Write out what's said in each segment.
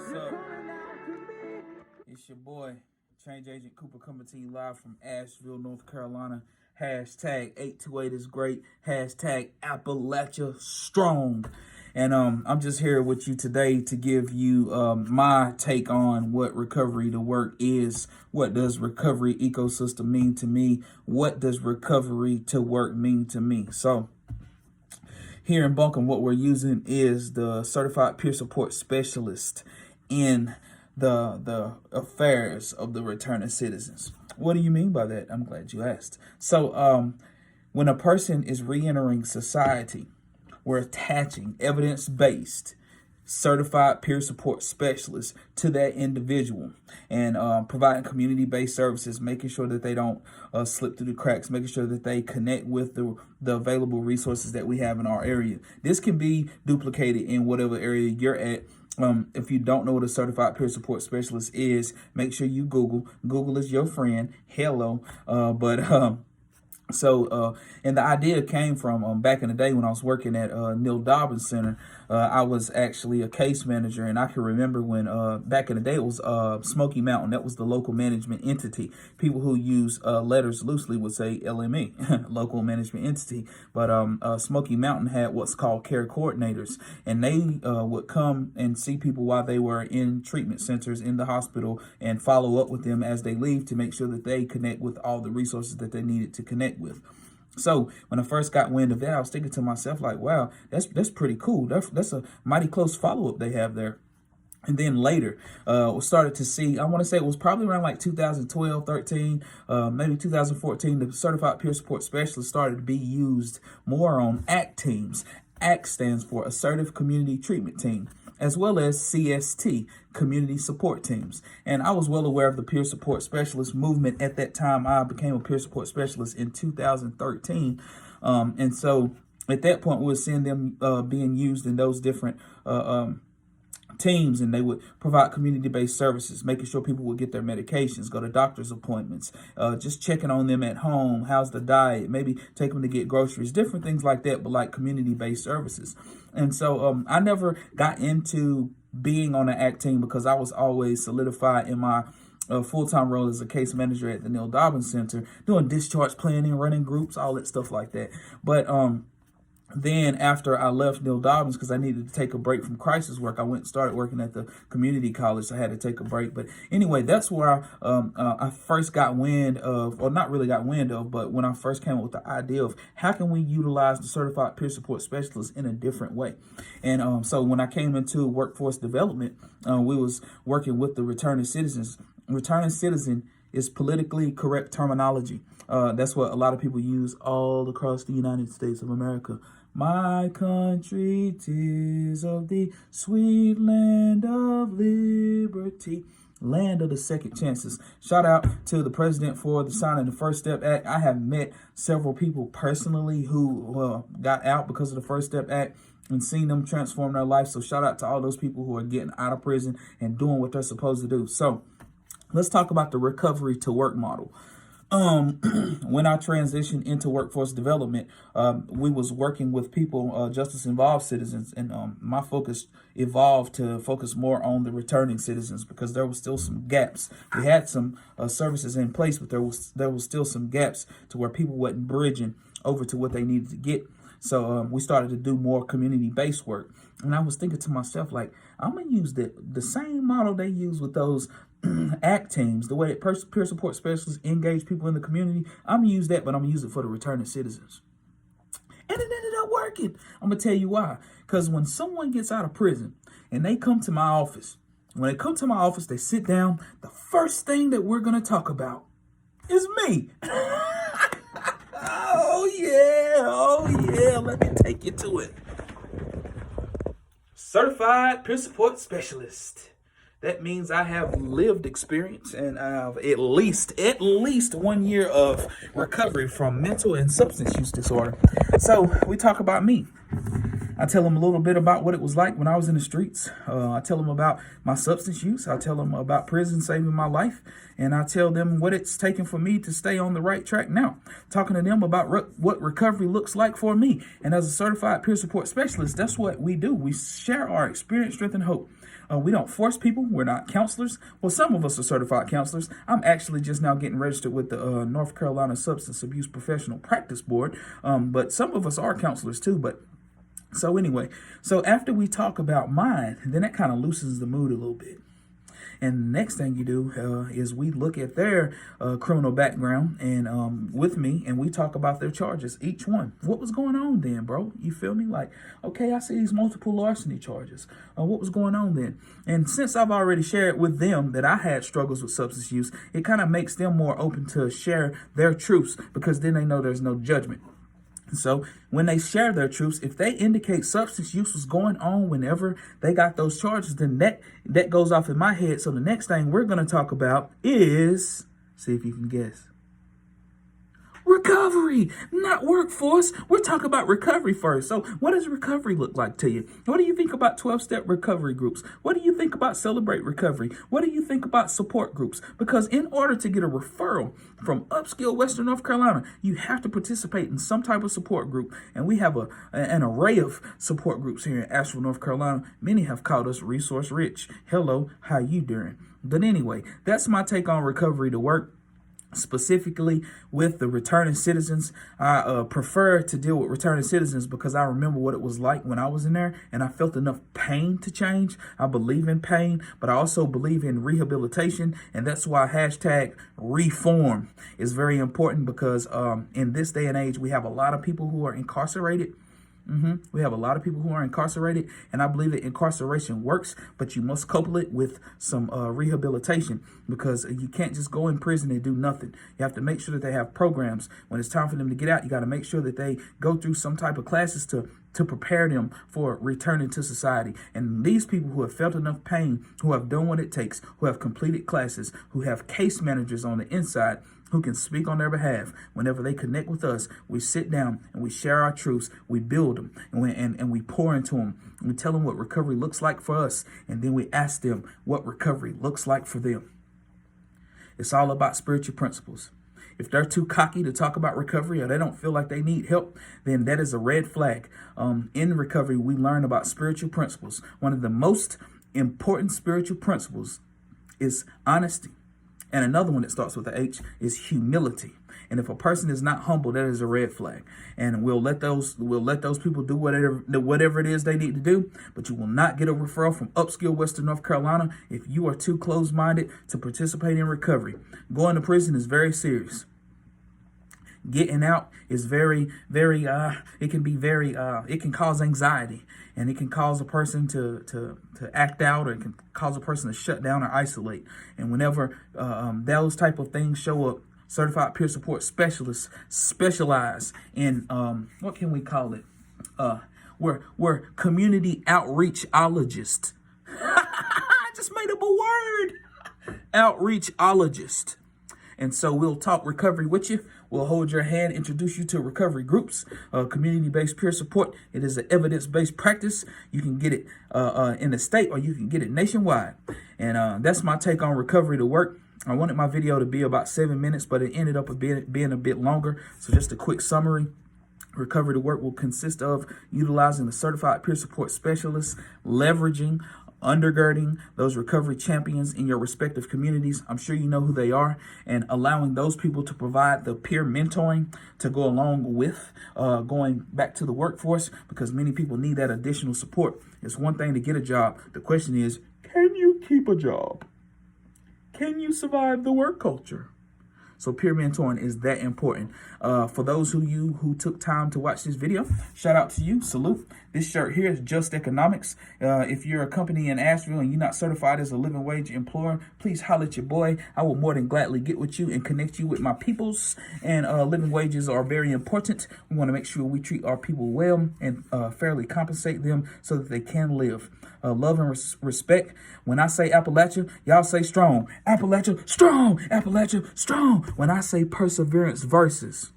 What's up? It's your boy, Change Agent Cooper, coming to you live from Asheville, North Carolina. Hashtag 828 is great. Hashtag Appalachia strong. And I'm just here with you today to give you my take on what recovery to work is. What does recovery ecosystem mean to me? What does recovery to work mean to me? So here in Buncombe, what we're using is the Certified Peer Support Specialist in the affairs of the returning citizens. What do you mean by that? I'm glad you asked. So when a person is re-entering society, we're attaching evidence-based certified peer support specialists to that individual and providing community-based services, making sure that they don't slip through the cracks, making sure that they connect with the available resources that we have in our area. This can be duplicated in whatever area you're at. If you don't know what a certified peer support specialist is, make sure you Google. Google is your friend. Hello. And the idea came from back in the day when I was working at Neil Dobbins Center. I was actually a case manager, and I can remember when back in the day it was Smoky Mountain. That was the local management entity. People who use letters loosely would say LME, local management entity. But Smoky Mountain had what's called care coordinators, and they would come and see people while they were in treatment centers in the hospital and follow up with them as they leave to make sure that they connect with all the resources that they needed to connect with. So when I first got wind of that, I was thinking to myself, like, wow, that's pretty cool. That's a mighty close follow-up they have there. And then later, we started to see, I want to say it was probably around like 2012, 13, maybe 2014, the Certified Peer Support Specialist started to be used more on ACT teams. ACT stands for Assertive Community Treatment Team, as well as CST, Community Support Teams. And I was well aware of the peer support specialist movement at that time. I became a peer support specialist in 2013. And so at that point, we were seeing them being used in those different teams, and they would provide community-based services, making sure people would get their medications, go to doctor's appointments, just checking on them at home, how's the diet, maybe take them to get groceries, different things like that, but like community-based services. And so I never got into being on an ACT team because I was always solidified in my full-time role as a case manager at the Neil Dobbins Center, doing discharge planning, running groups, all that stuff like that. But then after I left Neil Dobbins, because I needed to take a break from crisis work, I went and started working at the community college. So I had to take a break. But anyway, that's where I first got wind of, or not really got wind of, but when I first came up with the idea of how can we utilize the certified peer support specialist in a different way. And so when I came into workforce development, we was working with the returning citizens. Returning citizen is politically correct terminology. That's what a lot of people use all across the United States of America. My country, 'tis of the sweet land of liberty, land of the second chances. Shout out to the president for the signing the First Step Act. I have met several people personally who got out because of the First Step Act and seen them transform their life. So shout out to all those people who are getting out of prison and doing what they're supposed to do. So let's talk about the recovery to work model. When I transitioned into workforce development, we was working with people, justice involved citizens, and my focus evolved to focus more on the returning citizens because there was still some gaps. We had some services in place, but there was still some gaps to where people wasn't bridging over to what they needed to get. So we started to do more community-based work. And I was thinking to myself, like, I'm going to use the same model they use with those ACT teams, the way that peer support specialists engage people in the community. I'm going to use that, but I'm going to use it for the returning citizens. And it ended up working. I'm going to tell you why. Because when someone gets out of prison and they come to my office, they sit down, the first thing that we're going to talk about is me. Oh yeah, let me take you to it. Certified peer support specialist. That means I have lived experience and I have at least 1 year of recovery from mental and substance use disorder. So we talk about me. I tell them a little bit about what it was like when I was in the streets. I tell them about my substance use. I tell them about prison saving my life. And I tell them what it's taken for me to stay on the right track now. Talking to them about what recovery looks like for me. And as a certified peer support specialist, that's what we do. We share our experience, strength, and hope. We don't force people. We're not counselors. Well, some of us are certified counselors. I'm actually just now getting registered with the North Carolina Substance Abuse Professional Practice Board. But some of us are counselors too. But so anyway, so after we talk about mine, then that kind of loosens the mood a little bit. And the next thing you do is we look at their criminal background and with me, and we talk about their charges, each one. What was going on then, bro? You feel me? Like, okay, I see these multiple larceny charges. What was going on then? And since I've already shared with them that I had struggles with substance use, it kind of makes them more open to share their truths because then they know there's no judgment. So when they share their truths, if they indicate substance use was going on whenever they got those charges, then that goes off in my head. So the next thing we're going to talk about is, see if you can guess. Recovery, not workforce. We're talking about recovery first. So what does recovery look like to you? What do you think about 12-step recovery groups? What do you think about Celebrate Recovery? What do you think about support groups? Because in order to get a referral from upscale Western North Carolina, you have to participate in some type of support group. And we have an array of support groups here in Asheville, North Carolina. Many have called us resource rich. Hello, how you doing? But anyway, that's my take on recovery to work. Specifically with the returning citizens, I prefer to deal with returning citizens because I remember what it was like when I was in there and I felt enough pain to change. I believe in pain, but I also believe in rehabilitation. And that's why hashtag reform is very important because in this day and age, we have a lot of people who are incarcerated. We have a lot of people who are incarcerated, and I believe that incarceration works, but you must couple it with some rehabilitation because you can't just go in prison and do nothing. You have to make sure that they have programs. When it's time for them to get out, you got to make sure that they go through some type of classes to prepare them for returning to society. And these people who have felt enough pain, who have done what it takes, who have completed classes, who have case managers on the inside, who can speak on their behalf. Whenever they connect with us, we sit down and we share our truths, we build them, and we pour into them. And we tell them what recovery looks like for us, and then we ask them what recovery looks like for them. It's all about spiritual principles. If they're too cocky to talk about recovery or they don't feel like they need help, then that is a red flag. In recovery, we learn about spiritual principles. One of the most important spiritual principles is honesty. And another one that starts with the H is humility. And if a person is not humble, that is a red flag. And we'll let those people do whatever it is they need to do. But you will not get a referral from upscale Western North Carolina if you are too close-minded to participate in recovery. Going to prison is very serious. Getting out is very, very, it can cause anxiety, and it can cause a person to act out, or it can cause a person to shut down or isolate. And whenever those type of things show up, certified peer support specialists specialize in, what can we call it? We're community outreachologists. I just made up a word. Outreachologist. And so we'll talk recovery with you. We'll hold your hand, introduce you to recovery groups, community-based peer support. It is an evidence-based practice. You can get it in the state or you can get it nationwide. And that's my take on recovery to work. I wanted my video to be about 7 minutes, but it ended up being a bit longer. So just a quick summary. Recovery to work will consist of utilizing the certified peer support specialists, leveraging, undergirding those recovery champions in your respective communities. I'm sure you know who they are, and allowing those people to provide the peer mentoring to go along with going back to the workforce, because many people need that additional support. It's one thing to get a job. The question is, can you keep a job? Can you survive the work culture? So peer mentoring is that important. For those who took time to watch this video, shout out to you. Salute. This shirt here is Just Economics. If you're a company in Asheville and you're not certified as a living wage employer, please holler at your boy. I will more than gladly get with you and connect you with my peoples. And living wages are very important. We want to make sure we treat our people well and fairly compensate them so that they can live. Love and respect. When I say Appalachia, y'all say strong. Appalachia, strong. Appalachia, strong. When I say perseverance versus,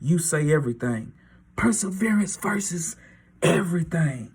you say everything. Perseverance versus everything.